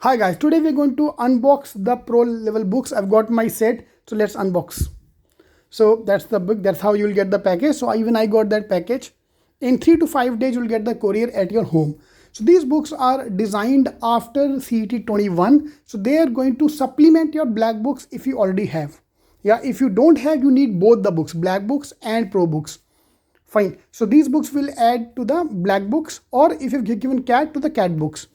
Hi guys, today we're going to unbox the pro level books. I've got my set, so let's unbox. So that's the book, that's how you'll get the package. So even I got that package. In 3 to 5 days, you'll get the courier at your home. So these books are designed after CET 21. So they are going to supplement your black books if you already have. Yeah, if you don't have, you need both the books, black books and pro books. Fine. So these books will add to the black books, or if you've given cat, to the cat books.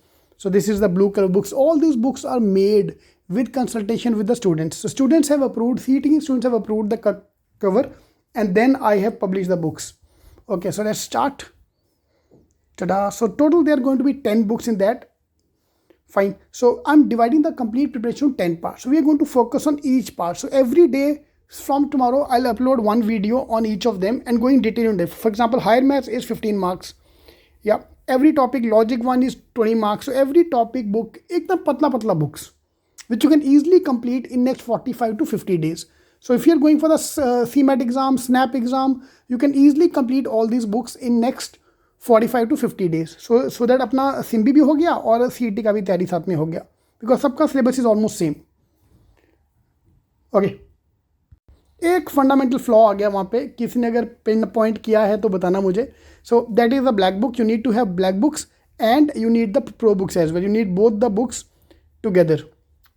So this is the blue color books. All these books are made with consultation with the students. So students have approved, CET students have approved the cover, and then I have published the books. Okay, so let's start. Ta-da! So total there are going to be 10 books in that. Fine. So I'm dividing the complete preparation into 10 parts. So we are going to focus on each part. So every day from tomorrow, I'll upload one video on each of them and go in detail on them. For example, higher maths is 15 marks. Yeah. Every topic, logic 1 is 20 marks. So every topic book, ekdam patla books, which you can easily complete in next 45 to 50 days. So if you're going for the CMAT exam, SNAP exam, you can easily complete all these books in next 45 to 50 days. So that अपना सिम्बी भी हो गया और CET का भी तैयारी साथ में हो गया, because सबका syllabus is almost same. Okay. एक फंडामेंटल फ्लॉ आ गया वहाँ पे, किसी ने अगर पिन पॉइंट किया है तो बताना मुझे. So that is the black book. You need to have black books and you need the pro books as well. You need both the books together.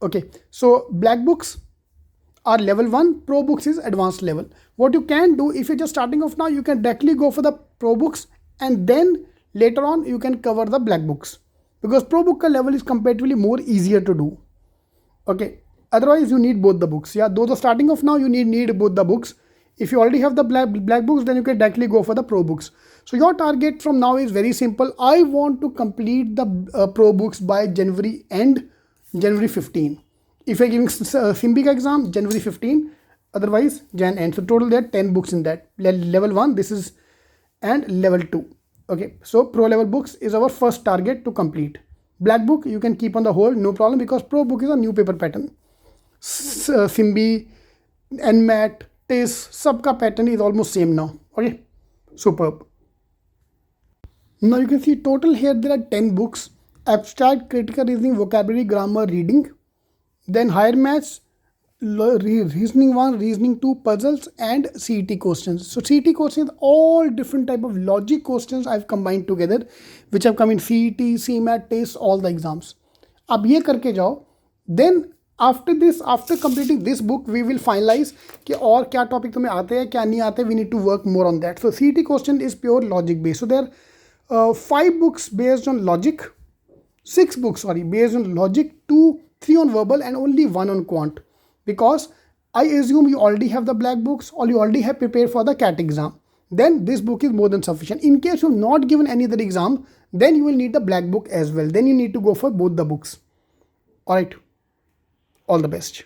Okay, so black books are level 1, pro books is advanced level. What you can do, if you're just starting off now, you can directly go for the pro books and then later on you can cover the black books, because pro book ka level is comparatively more easier to do. Okay, otherwise you need both the books. Yeah, though the starting of now you need both the books. If you already have the black books, then you can directly go for the pro books. So your target from now is very simple. I want to complete the pro books by January end, January 15. If you're giving Simbic exam, January 15, otherwise Jan end. So total there are 10 books in that. Level 1, this is, and level 2. Okay, so pro level books is our first target to complete. Black book you can keep on the hold, no problem, because pro book is a new paper pattern. Simbi, NMAT, TIS, सबका pattern is almost same now. Okay, superb. Now you can see total here there are 10 books. Abstract, critical reasoning, vocabulary, grammar, reading. Then higher maths, reasoning 1, reasoning 2, puzzles, and CET questions. So CET questions, all different type of logic questions I've combined together, which have come in CET, CMAT, TIS, all the exams. अब ये करके जाओ. Then after this, after completing this book, we will finalize कि और क्या topic तुम्हें आते हैं, क्या नहीं आते. We need to work more on that. So CET question is pure logic based. So there are 5 books based on logic, 6 books based on logic, 3 on verbal, and only 1 on quant, because I assume you already have the black books or you already have prepared for the CAT exam. Then this book is more than sufficient. In case you have not given any other exam, then you will need the black book as well. Then you need to go for both the books. Alright, all the best.